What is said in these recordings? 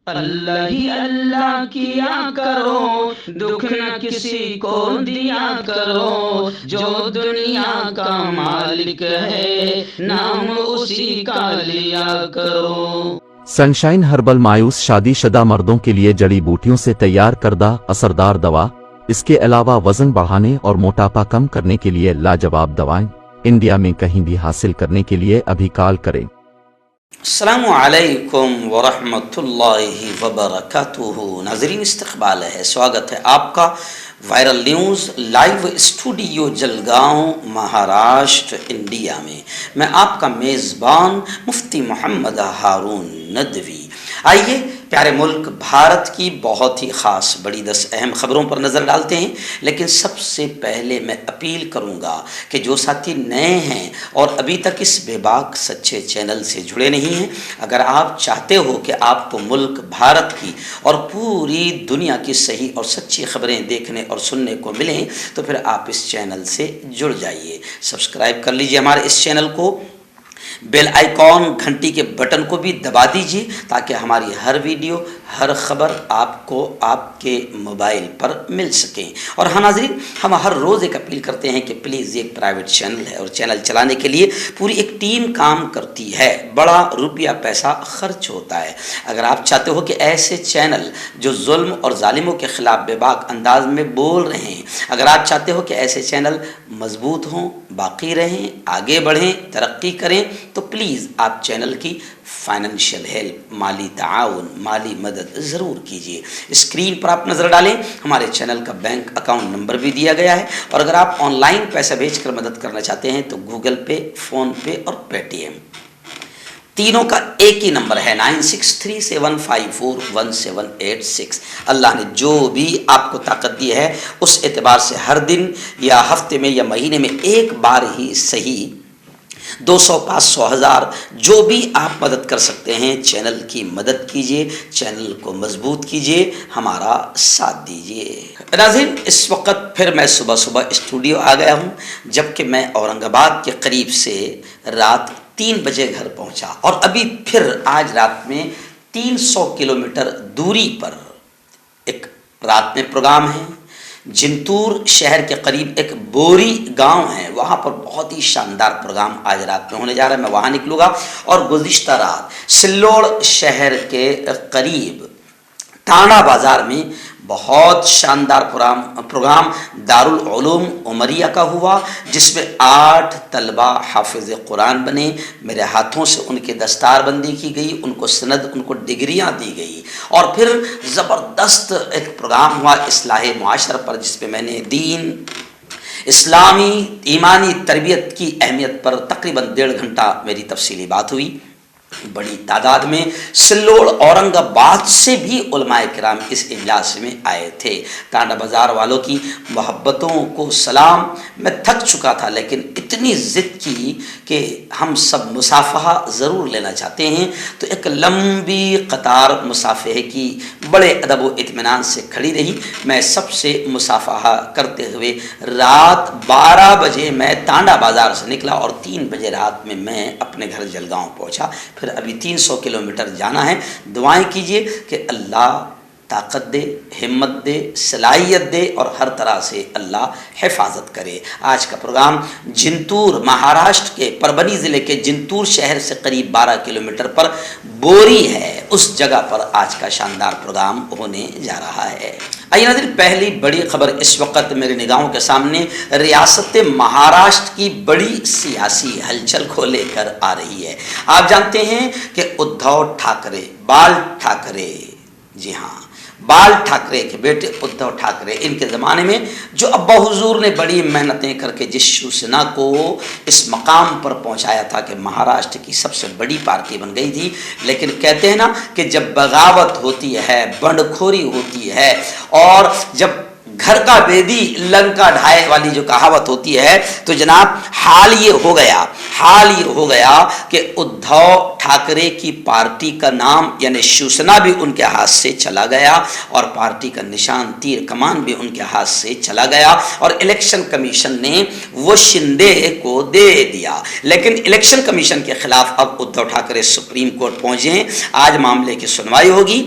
اللہ ہی اللہ کیا کرو، دکھ نہ کسی کو دیا کرو، جو دنیا کا مالک ہے نام اسی کا لیا کرو۔ سنشائن ہربل مایوس شادی شدہ مردوں کے لیے جڑی بوٹیوں سے تیار کردہ اثردار دوا، اس کے علاوہ وزن بڑھانے اور موٹاپا کم کرنے کے لیے لاجواب دوائیں انڈیا میں کہیں بھی حاصل کرنے کے لیے ابھی کال کریں۔ السلام علیکم ورحمۃ اللہ وبرکاتہ۔ ناظرین، استقبال ہے، سواگت ہے آپ کا viral news live studio Jalgaon Maharashtra India میں۔ میں آپ کا میزبان مفتی محمد ہارون ندوی۔ آئیے پیارے ملک بھارت کی بہت ہی خاص بڑی 10 اہم خبروں پر نظر ڈالتے ہیں، لیکن سب سے پہلے میں اپیل کروں گا کہ جو ساتھی نئے ہیں اور ابھی تک اس بے باک سچے چینل سے جڑے نہیں ہیں، اگر آپ چاہتے ہو کہ آپ کو ملک بھارت کی اور پوری دنیا کی صحیح اور سچی خبریں دیکھنے اور سننے کو ملیں تو پھر آپ اس چینل سے جڑ جائیے، سبسکرائب کر لیجئے ہمارے اس چینل کو، بیل آئیکن گھنٹی کے بٹن کو بھی دبا دیجیے تاکہ ہماری ہر ویڈیو ہر خبر آپ کو آپ کے موبائل پر مل سکیں۔ اور ہاں ناظرین، ہم ہر روز ایک اپیل کرتے ہیں کہ پلیز یہ ایک پرائیویٹ چینل ہے اور چینل چلانے کے لیے پوری ایک ٹیم کام کرتی ہے، بڑا روپیہ پیسہ خرچ ہوتا ہے۔ اگر آپ چاہتے ہو کہ ایسے چینل جو ظلم اور ظالموں کے خلاف بے باک انداز میں بول رہے ہیں، اگر آپ چاہتے ہو کہ ایسے چینل مضبوط ہوں، باقی رہیں، آگے بڑھیں، ترقی کریں، تو پلیز آپ چینل کی فائنینشیل ہیلپ، مالی تعاون، مالی مدد ضرور کیجیے۔ اسکرین پر آپ نظر ڈالیں، ہمارے چینل کا بینک اکاؤنٹ نمبر بھی دیا گیا ہے، اور اگر آپ آن لائن پیسہ بھیج کر مدد کرنا چاہتے ہیں تو گوگل پے، فون پے اور پے ٹی ایم تینوں کا ایک ہی نمبر ہے 9637541786۔ اللہ نے جو بھی آپ کو طاقت دی ہے اس اعتبار سے ہر دن یا ہفتے میں یا مہینے میں ایک بار ہی صحیح 200، 500، 1000 جو بھی آپ مدد کر سکتے ہیں چینل کی مدد کیجیے، چینل کو مضبوط کیجیے، ہمارا ساتھ دیجیے۔ ناظرین، اس وقت پھر میں صبح اسٹوڈیو آ گیا ہوں، جبکہ میں اورنگ آباد کے قریب سے رات 3 بجے گھر پہنچا، اور ابھی پھر آج رات میں 300 کلومیٹر دوری پر ایک رات میں پروگرام ہے۔ جنتور شہر کے قریب ایک بوری گاؤں ہے، وہاں پر بہت ہی شاندار پروگرام آج رات میں ہونے جا رہا ہے، میں وہاں نکلوں گا۔ اور گزشتہ رات سلوڑ شہر کے قریب ٹانڈا بازار میں بہت شاندار پروگرام دارالعلوم عمریہ کا ہوا، جس میں 8 طلبہ حافظ قرآن بنے، میرے ہاتھوں سے ان کے دستار بندی کی گئی، ان کو سند، ان کو ڈگریاں دی گئی، اور پھر زبردست ایک پروگرام ہوا اصلاح معاشرہ پر، جس پہ میں نے دین، اسلامی ایمانی تربیت کی اہمیت پر تقریباً 1.5 گھنٹہ میری تفصیلی بات ہوئی۔ بڑی تعداد میں سلوڑ اورنگ آباد سے بھی علماء کرام اس اجلاس میں آئے تھے۔ ٹانڈا بازار والوں کی محبتوں کو سلام، میں تھک چکا تھا لیکن اتنی ضد کی کہ ہم سب مصافحہ ضرور لینا چاہتے ہیں، تو ایک لمبی قطار مصافحے کی بڑے ادب و اطمینان سے کھڑی رہی۔ میں سب سے مصافحہ کرتے ہوئے رات 12 بجے میں ٹانڈا بازار سے نکلا، اور 3 بجے رات میں اپنے گھر جلگاؤں پہنچا۔ پھر ابھی 300 کلومیٹر جانا ہے۔ دعائیں کیجئے کہ اللہ طاقت دے، ہمت دے، صلاحیت دے، اور ہر طرح سے اللہ حفاظت کرے۔ آج کا پروگرام جنتور، مہاراشٹر کے پربنی ضلع کے جنتور شہر سے قریب 12 کلومیٹر پر بوری ہے، اس جگہ پر آج کا شاندار پروگرام ہونے جا رہا ہے۔ آئیے ناظرین، پہلی بڑی خبر اس وقت میری نگاہوں کے سامنے ریاست مہاراشٹر کی بڑی سیاسی ہلچل کو لے کر آ رہی ہے۔ آپ جانتے ہیں کہ ادھو ٹھاکرے، بال ٹھاکرے، جی ہاں، بال ٹھاکرے کے بیٹے ادھو ٹھاکرے، ان کے زمانے میں جو ابا حضور نے بڑی محنتیں کر کے جس شیو سینا کو اس مقام پر پہنچایا تھا کہ مہاراشٹر کی سب سے بڑی پارٹی بن گئی تھی، لیکن کہتے ہیں نا کہ جب بغاوت ہوتی ہے، بنڈکھوری ہوتی ہے، اور جب گھر کا بیدی لنکا ڈھائے والی جو کہاوت ہوتی ہے، تو جناب حال یہ ہو گیا کہ ادھو ٹھاکرے کی پارٹی کا نام یعنی شیو سینا بھی ان کے ہاتھ سے چلا گیا، اور پارٹی کا نشان تیر کمان بھی ان کے ہاتھ سے چلا گیا، اور الیکشن کمیشن نے وہ شندے کو دے دیا۔ لیکن الیکشن کمیشن کے خلاف اب ادھو ٹھاکرے سپریم کورٹ پہنچے ہیں، آج معاملے کی سنوائی ہوگی۔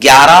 11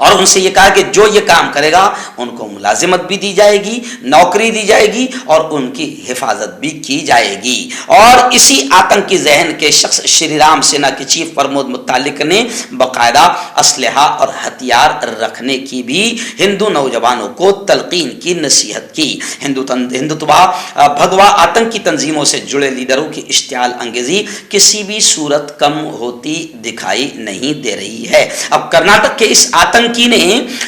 اور ان سے یہ کہا کہ جو یہ کام کرے گا ان کو ملازمت بھی دی جائے گی, نوکری دی جائے گی اور ان کی حفاظت بھی کی جائے گی. اور اسی آتنکی ذہن کے شخص شری رام سینا کے چیف پرمود متعلق نے باقاعدہ اسلحہ اور ہتھیار رکھنے کی بھی ہندو نوجوانوں کو تلقین کی نصیحت کی. ہندوتوا بھگوا آتنکی تنظیموں سے جڑے لیڈروں کی اشتعال انگیزی کسی بھی صورت کم ہوتی دکھائی نہیں دے رہی ہے. اب کرناٹک کے اس آتنکی نے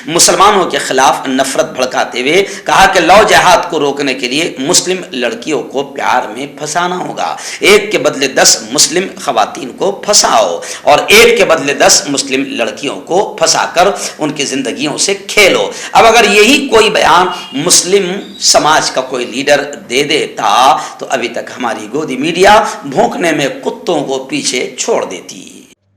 مسلمانوں کے خلاف نفرت بھڑکاتے ہوئے کہا کہ لو جہاد کو روکنے کے لیے مسلم لڑکیوں کو پیار میں پھنسانا ہوگا. ایک کے بدلے 10 مسلم خواتین کو پھنساؤ اور ایک کے بدلے 10 مسلم لڑکیوں کو پھنسا کر ان کی زندگیوں سے کھیلو. اب اگر یہی کوئی بیان مسلم سماج کا کوئی لیڈر دے دیتا تو ابھی تک ہماری گودی میڈیا بھونکنے میں کتوں کو پیچھے چھوڑ دیتی.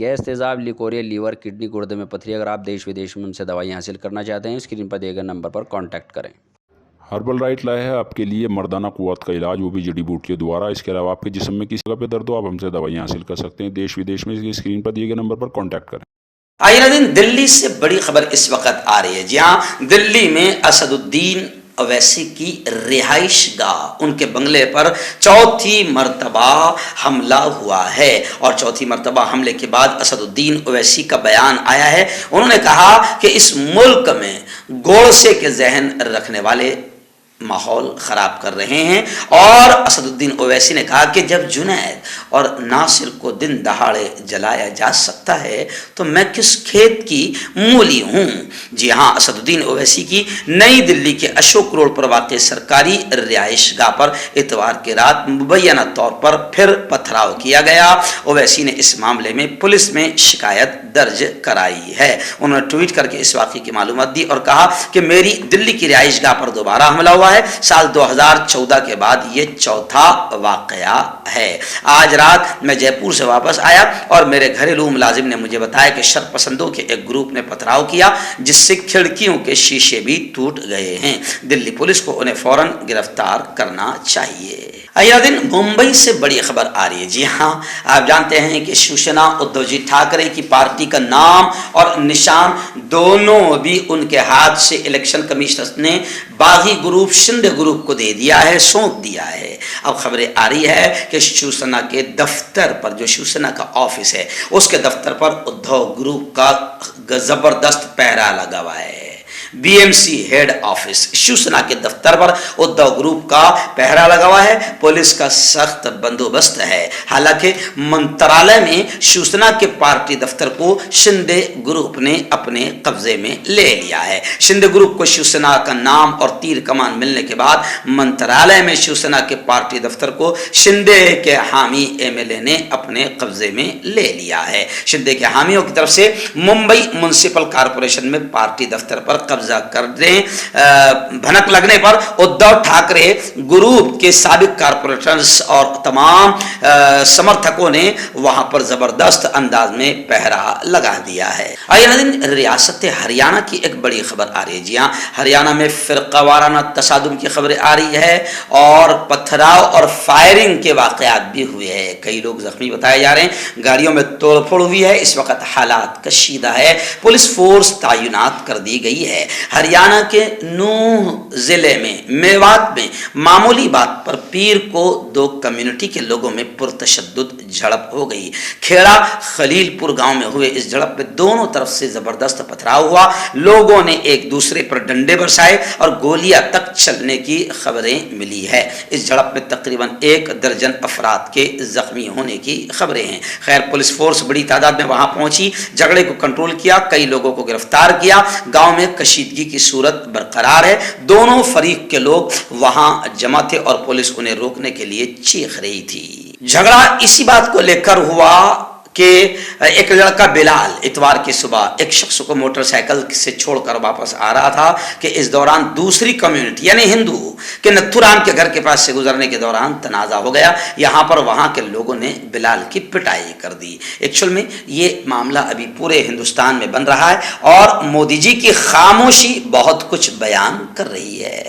گیس, تیزاب, لیکوریا, لیور, کڈنی, گردے میں پتھری. اگر آپ دیش ودیش میں ان سے دوائیں حاصل کرنا چاہتے ہیں اسکرین پر دیے گئے نمبر پر کانٹیکٹ کریں. ہربل رائٹ لایا ہے آپ کے لیے مردانہ قوت کا علاج, وہ بھی جڑی بوٹیوں دوارا. اس کے علاوہ آپ کے جسم میں کسی جگہ پہ درد ہو آپ ہم سے دوائیاں حاصل کر سکتے ہیں دیش ودیش میں. اسکرین پر دیے گئے نمبر پر کانٹیکٹ کریں. آئیے دن دلی سے بڑی خبر اس وقت آ رہی ہے. جی ہاں, دلی میں اسد الدین اویسی کی رہائش گاہ ان کے بنگلے پر چوتھی مرتبہ حملہ ہوا ہے. اور چوتھی مرتبہ حملے کے بعد اسد الدین اویسی کا بیان آیا ہے. انہوں نے کہا کہ اس ملک میں گوڑسے کے ذہن رکھنے والے ماحول خراب کر رہے ہیں. اور اسد الدین اویسی نے کہا کہ جب جنید اور ناصر کو دن دہاڑے جلایا جا سکتا ہے تو میں کس کھیت کی مولی ہوں. جی ہاں, اسد الدین اویسی کی نئی دلی کے اشوک روڈ پر واقع سرکاری رہائش گاہ پر اتوار کی رات مبینہ طور پر پھر پتھراؤ کیا گیا. اویسی نے اس معاملے میں پولیس میں شکایت درج کرائی ہے. انہوں نے ٹویٹ کر کے اس واقعے کی معلومات دی اور کہا کہ میری دلی کی رہائش گاہ پر دوبارہ حملہ ہوا ہے. سال 2014 کے بعد یہ چوتھا واقعہ ہے. آج رات میں جے پور سے واپس آیا اور میرے گھریلو ملازم نے مجھے بتایا کہ شر پسندوں کے ایک گروپ نے پتھراؤ کیا جس سے کھڑکیوں کے شیشے بھی ٹوٹ گئے ہیں. دلی پولیس کو انہیں فوراً گرفتار کرنا چاہیے. دن ممبئی سے بڑی خبر آ رہی ہے. جی ہاں, آپ جانتے ہیں کہ شیوسینا ادھو جی ٹھاکرے کی پارٹی کا نام اور نشان دونوں بھی ان کے ہاتھ سے الیکشن کمیشنر نے باغی گروپ شندے گروپ کو دے دیا ہے, سونپ دیا ہے. اب خبریں آ رہی ہے کہ شیوسینا کے دفتر پر, جو شیوسینا کا آفس ہے اس کے دفتر پر ادھو گروپ کا زبردست پہرا لگا ہوا ہے. B M C head office Shiv Sena کے دفتر پر ادھو گروپ کا پہرا لگا ہوا ہے. پولیس کا سخت بندوبست ہے. حالانکہ منترالیہ میں شیوسینا کے پارٹی دفتر کو شندے گروپ نے اپنے قبضے میں لے لیا ہے. شندے گروپ کو شیوسینا کا نام اور تیر کمان ملنے کے بعد منترالیہ میں شیوسینا کے پارٹی دفتر کو شندے کے حامی ایم ایل اے نے اپنے قبضے میں لے لیا ہے. شندے کے حامیوں کی طرف سے ممبئی میونسپل کارپوریشن میں پارٹی دفتر پر قبضہ کرنے بھنک لگنے پر ادھو ٹھاکرے گروپ کے سابق کارپوریٹرز اور تمام سمرتھکوں نے وہاں پر زبردست انداز میں پہرا لگا دیا ہے. ریاست ہریانہ کی ایک بڑی خبر آ رہی ہے. جی ہاں, ہریانہ میں فرقہ وارانہ تصادم کی خبریں آ رہی ہے اور پتھراؤ اور فائرنگ کے واقعات بھی ہوئے ہیں. کئی لوگ زخمی بتائے جا رہے ہیں. گاڑیوں میں توڑ پھوڑ ہوئی ہے. اس وقت حالات کشیدہ ہے. پولیس فورس تعینات کر دی گئی ہے. ہریانہ کے نوح ضلع میں میوات میں معمولی بات پر پیر کو دو کمیونٹی کے لوگوں میں پرتشدد جھڑپ ہو گئی. کھیڑا خلیل پور گاؤں میں ہوئے اس جھڑپ میں دونوں طرف سے زبردست پتھراؤ ہوا. لوگوں نے ایک دوسرے پر ڈنڈے برسائے اور گولیاں تک چلنے کی خبریں ملی ہے. اس جھڑپ میں تقریباً 1 درجن افراد کے زخمی ہونے کی خبریں ہیں. خیر, پولیس فورس بڑی تعداد میں وہاں پہنچی, جھگڑے کو کنٹرول کیا, کئی لوگوں کو گرفتار کیا. گاؤں میں کشیدگی کی صورت برقرار ہے. دونوں فریق کے لوگ وہاں جمع تھے اور پولیس انہیں روکنے کے لیے چیخ رہی تھی. جھگڑا اسی بات کو لے کر ہوا کہ ایک لڑکا بلال اتوار کی صبح ایک شخص کو موٹر سائیکل سے چھوڑ کر واپس آ رہا تھا کہ اس دوران دوسری کمیونٹی یعنی ہندو کے نتھو رام کے گھر کے پاس سے گزرنے کے دوران تنازع ہو گیا. یہاں پر وہاں کے لوگوں نے بلال کی پٹائی کر دی. ایکچوئل میں یہ معاملہ ابھی پورے ہندوستان میں بن رہا ہے اور مودی جی کی خاموشی بہت کچھ بیان کر رہی ہے.